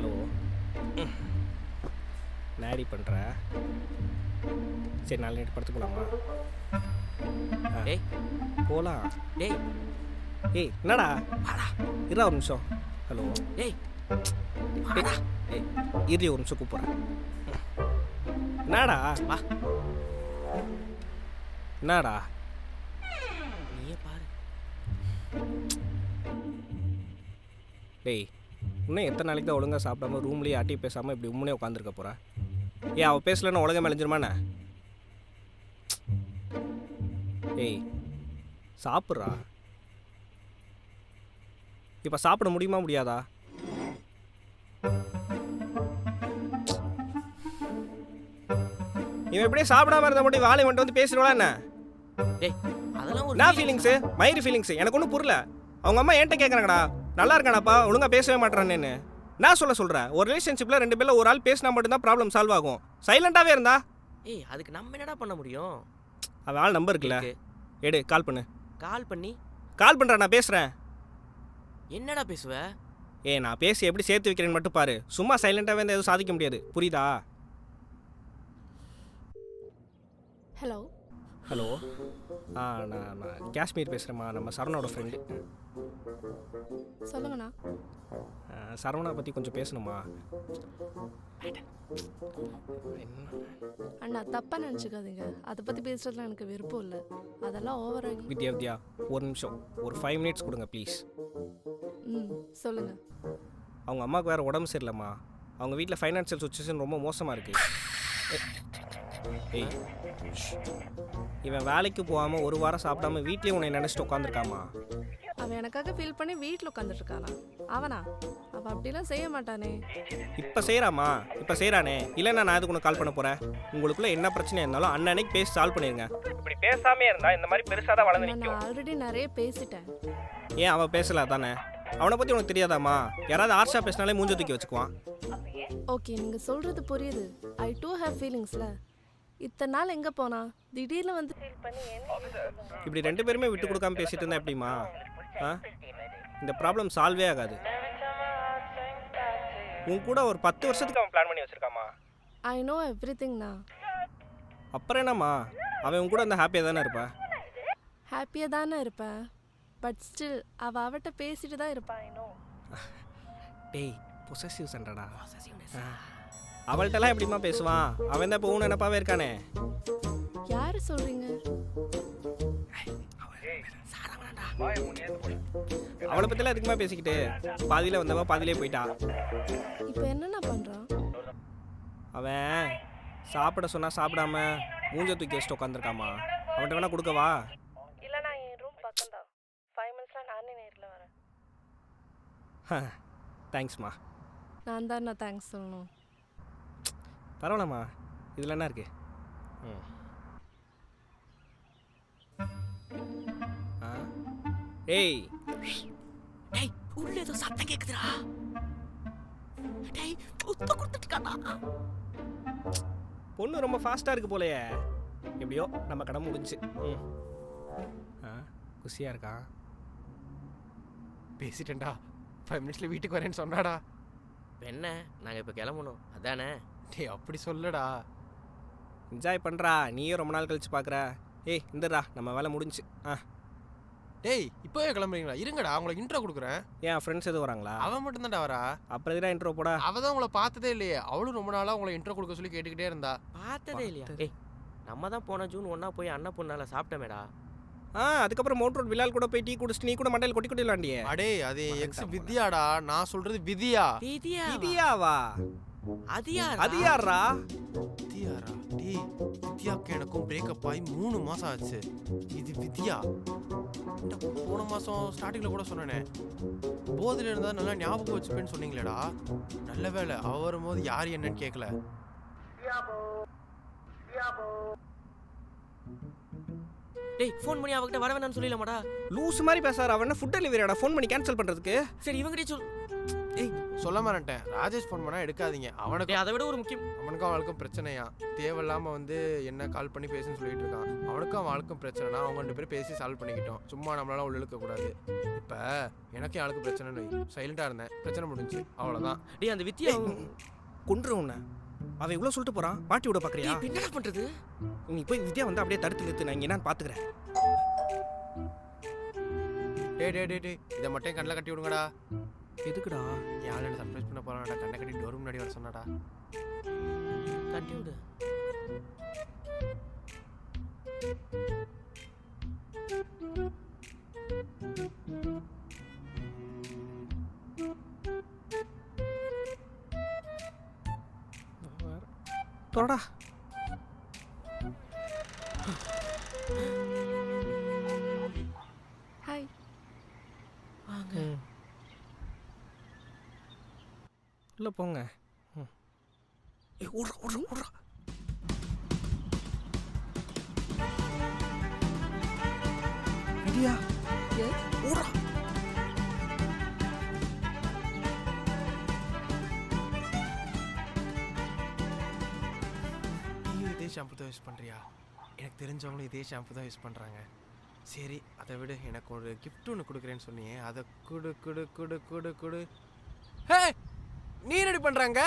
Hello, நாடி பண்ணுற? சரி, நாலு நைட்டு படத்துக்கு போகலாமா? டேய் போகலாம். டேய் ஏய் என்னடா? வாடா. இருடா ஒரு நிமிஷம். ஹலோ, டேய் வாடா. ஏய் இரு ஒரு நிமிஷம் கூப்பிட்றேன். என்னடா? வா. என்னடா? நீயே பாரு. டேய், இன்னும் எத்தனை நாளைக்கு தான் ஒழுங்காக சாப்பிடாம ரூம்லேயே ஆட்டி பேசாமல் இப்படி உண்மையே உட்காந்துருக்க போகிறா? ஏன் அவள் பேசலன்னா உலகம் மெலிஞ்சிருமாண்ணே? ஏய் சாப்பிட்றா. இப்போ சாப்பிட முடியுமா முடியாதா? இவன் இப்படியே சாப்பிடாம இருந்தால் மட்டும் வாழை மட்டும் வந்து பேசிடுவா என்ன? டேய் அதெல்லாம் ஒரு நான் ஃபீலிங்ஸு மயிறு ஃபீலிங்ஸு எனக்கு ஒன்றும் புரியல. அவங்க அம்மா என்கிட்ட கேட்குறாங்கடா, நல்லா இருக்கானாப்பா, ஒழுங்காக பேசவே மாட்டேறானேன்னு. நான் சொல்கிறேன், ஒரு ரிலேஷன்ஷிப்பில் ரெண்டு பேரில் ஒரு ஆள் பேசினா மட்டும்தான் ப்ராப்ளம் சால்வ் ஆகும். சைலண்டாகவே இருந்தா? ஏய் அதுக்கு நம்ம என்னடா பண்ண முடியும்? அவன் ஆள் நம்பர் இருக்குல்ல, எடு, கால் பண்ணு. கால் பண்ணி கால் பண்ணுறேன், நான் பேசுகிறேன். என்னடா பேசுவ? நான் பேசி எப்படி சேர்த்து வைக்கிறேன்னு மட்டும் பாரு. சும்மா சைலண்டாகவே இருந்தால் எதுவும் சாதிக்க முடியாது, புரியுதா? ஹலோ ஹலோ, நான் காஷ்மீர் பேசுகிறேம்மா, நம்ம சரவணோட ஃப்ரெண்டு. சொல்லுங்கண்ணா. சரவணா பற்றி கொஞ்சம் பேசணுமா? அண்ணா தப்பாக நினச்சிக்காதீங்க, அதை பற்றி பேசுகிறதுல எனக்கு விருப்பம் இல்லை. அதெல்லாம் ஓவர் ஆகி. வித்யா ஒரு நிமிஷம், ஒரு 5 மினிட்ஸ் கொடுங்க ப்ளீஸ். சொல்லுங்கள். அவங்க அம்மாவுக்கு வேறு உடம்பு சரியில்லைம்மா. அவங்க வீட்டில் ஃபைனான்சியல் சுச்சுவேஷன் ரொம்ப மோசமாக இருக்குது. ஏய் இவன் வேலைக்கு போகாமல் ஒரு வாரம் சாப்பிடாம வீட்லேயே உன்னை நினச்சிட்டு உட்காந்துருக்காமா. அவன் எனக்காக ஃபீல் பண்ணி வீட்டில் உட்காந்துட்ருக்கானா? அவனா? அவன் அப்படிலாம் செய்ய மாட்டானே. இப்போ செய்கிறாமா? இப்போ செய்கிறானே. இல்லைன்னா நான் அதுக்கு உனக்கு கால் பண்ண போகிறேன். உங்களுக்குள்ளே என்ன பிரச்சனை இருந்தாலும் அன்னன்னைக்கு பேசி சால்வ் பண்ணிடுங்க. இப்படி பேசாமே இருந்தால் இந்த மாதிரி பெருசாக தான் வளர்ந்து நிற்கும். நான் ஆல்ரெடி நிறைய பேசிட்டேன். ஏன் அவன் பேசல தானே? அவனை பற்றி உனக்கு தெரியாதாம்மா? யாராவது ஆர்ஷா பேசினாலே மூஞ்ச தூக்கி வச்சுக்குவான். ஓகே, நீங்கள் சொல்கிறது புரியுது. ஐ டூ ஹேவ் ஃபீலிங்ஸில். இத்தனை நாள் எங்கே போனா? திடீர்னு வந்து ஃபீல் பண்ணி இப்படி ரெண்டு பேருமே விட்டு கொடுக்காம பேசிட்டு இருந்தா எப்படிமா? இந்த ப்ராப்ளம் சால்வே ஆகாது. உன் கூட ஒரு 10 வருஷத்துக்கு அவன் பிளான் பண்ணி வச்சிருக்காமா. I know எவ்ரிதிங்ண்ணா. அப்புறம் என்னம்மா, அவன் உன் கூட அந்த ஹாப்பியாக தானே இருப்பா? ஹாப்பியாக தானே இருப்பேன், பட் ஸ்டில் அவள் அவட்ட பேசிட்டு தான் இருப்பான். I know. டேய் பொசசிவ் சண்டடா. அவள்கிட்டலாம் எப்படிமா பேசுவான்? அவன் தான் இப்போ ஊன் நினப்பாவே இருக்கானே. யார் சொல்கிறீங்க? அவளை பற்றிலாம் எதுக்குமா பேசிக்கிட்டு? பாதியில் வந்தவன் பாதியிலே போயிட்டா. இப்போ என்னென்ன பண்ணுறான் அவன்? சாப்பிட சொன்னால் சாப்பிடாம மூஞ்ச தூக்கி வச்சுட்டு உட்காந்துருக்காமா. அவன்கிட்ட வேணா கொடுக்கவா? இல்லை, நான் என் ரூம் பக்கம் தான். 5 மினிட்ஸில் நானே நேரில் வரேன். தேங்க்ஸ்மா. நான் தான் நான் தேங்க்ஸ் சொல்லணும். பரவாயில்லம்மா, இதில் என்ன இருக்கு? ஏய் டேய் உள்ள ஏதோ சத்தம் கேக்குதுடா. டேய் உத்த கொடுத்துட்டானா? பொண்ணு ரொம்ப ஃபாஸ்ட்டாக இருக்கு போலையே. எப்படியோ நம்ம கடை முடிஞ்சு. குஷியாக இருக்கான். பேசிட்டேன்டா, 5 மினிட்ஸில் வீட்டுக்கு வரேன்னு சொன்னாடா. என்ன நாங்கள் இப்போ கிளம்பணும் அதானே? டேய் அப்படி சொல்லடா. என்ஜாய் பண்ணுறா, நீயே ரொம்ப நாள் கழிச்சு பார்க்குற. ஏய் இந்தடா, நம்ம வேலை முடிஞ்சு. டேய் இப்போவே கிளம்புறீங்களா? இருங்கடா, உங்களுக்கு இன்ட்ரோ கொடுக்குறேன். ஏன் ஃப்ரெண்ட்ஸ் எதுவும் வராங்களா? அவன் மட்டும் தான்டா வரா. அப்புறம் எதுனா இன்ட்ரோ போடா. அவள் தான் உங்களை பார்த்ததே இல்லையே. அவளும் ரொம்ப நாளாக உங்களை இன்ட்ரோ கொடுக்க சொல்லி கேட்டுக்கிட்டே இருந்தா. பார்த்ததே இல்லையா? ஏய் நம்ம தான் போன ஜூன் ஒன்றா போய் அண்ணா பொண்ணால சாப்பிட்டமேடா. அதுக்கப்புறம் மோட்டர் ரோட் விழால் கூட போய் டீ குடிச்சிட்டு நீ கூட மண்டையில் கொட்டி கொட்டி விளாண்டியே. அடே அது எக்ஸ் வித்யாடா, நான் சொல்றது விதியா. விதியா? விதியாவா? அது யார்? அது யாரா? வித்யாரா? டேய் வித்யாக்கு எனக்கும் பிரேக்கப் ஆகி 3 மாசம் ஆச்சு. இது வித்யா. போன மாசம் ஸ்டார்டிங்ல கூட சொன்னேனே, போதில் இருந்தா நல்லா ஞாபகம் வச்சுப்பேன்னு சொன்னீங்களேடா. நல்ல வேலை அவ வரும்போது யார் என்னன்னு கேட்கல. டேய் ஃபோன் பண்ணி அவகிட்ட வர வேணாம்னு சொல்லலாமாடா? லூஸ் மாதிரி பேசாரு. அவன் ஃபுட் டெலிவரியாடா ஃபோன் பண்ணி கேன்சல் பண்ணுறதுக்கு? சரி இவங்கிட்டே சொல். ஏய் சொல்ல மாட்டேன். ராஜேஷ் ஃபோன் பண்ணா எடுக்காதீங்க. அவனுக்கு அதை விட ஒரு முக்கியம். அவனுக்கும் அவளுக்கும் பிரச்சனையா, தேவையில்லாம வந்து என்ன கால் பண்ணி பேசுன்னு சொல்லிட்டு இருக்கான். அவனுக்கும் அவளுக்கும் பிரச்சனைனா அவங்க 2 பேரும் பேசி சால்வ் பண்ணிக்கிட்டோம். சும்மா நம்மளால உள்ள இழுக்க கூடாது. இப்ப எனக்கும் அவளுக்கு பிரச்சனை, சைலண்டா இருந்தேன், பிரச்சனை முடிஞ்சு, அவ்வளவுதான். டேய் அந்த வித்யா கொன்று உன்னை. அவன் இவ்வளோ சொல்லிட்டு போறான், மாட்டி விட பார்க்குறியா? டேய் என்னடா பண்றது? நீ போய் வித்யா வந்து அப்படியே தடுத்து நிறுத்து, நான் இங்கே என்னன்னு பார்த்துக்கிறேன். டேய் இதை மட்டும் கண்ணில் கட்டி விடுங்கடா. எதுக்குடா? என் ஆள் என்ன சர்ப்ரைஸ் பண்ண போறான்டா. கண்ணை கட்டி டோர் முன்னாடி வர சொன்னாடா. கட்டி விடு. தொடடா. ஹாய். வாங்க. உள்ள போங்க. ஓடுறா ஓடுறா ஓடுறா. வித்யா எஸ். ஓடுறா. நீயும் இதே ஷாம்பு தான் யூஸ் பண்ணுறியா? எனக்கு தெரிஞ்சவங்களும் இதே ஷாம்பு தான் யூஸ் பண்ணுறாங்க. சரி அதை விட, எனக்கு ஒரு கிஃப்ட் ஒன்று கொடுக்குறேன்னு சொன்னியே, அதை குடு குடு குடு குடு குடு. ஹே, நீ ரெடி பண்ணுறாங்க?